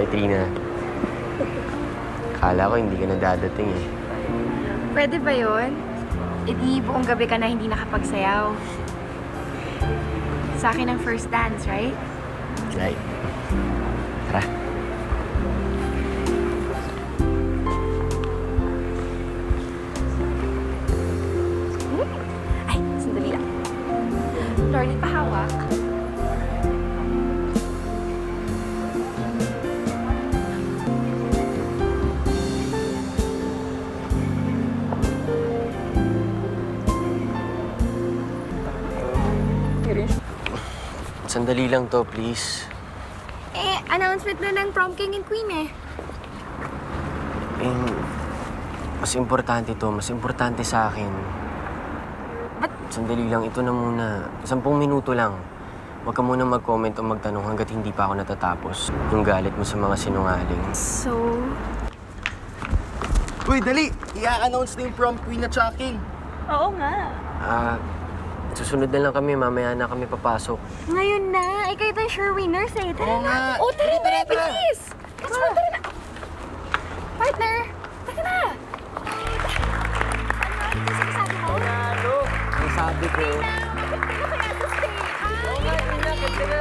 Hi, Trina. Akala ko hindi ka na dadating eh. Pwede ba yun? E di buong gabi ka na hindi nakapagsayaw. Sa akin ang first dance, right? Right. Tara. Ay, sandali lang. Lord, pahawak. Sandali lang to, please. Eh, announcement na ng prom king and queen eh. Eh, mas importante to. Mas importante sa akin. Ba't? Sandali lang. Ito na muna. 10 minuto lang. Huwag ka muna mag-comment o magtanong hanggat hindi pa ako natatapos. Yung galit mo sa mga sinungaling. So, Uy, dali! I-announce na yung prom queen at saka king. oo nga. Susunod na lang kami. Mamaya na kami papasok. Ngayon na. Eh, kayo tayo sure winners eh. Tara Oo na. nga. Oh, tara Tara, na. tara. Bilis. Let's go, tara na. Partner, tara na. Ano sinasabi mo? Ang sabi ko. Bakit ka na kaya sa stay? Oo nga, Nina, kasi na.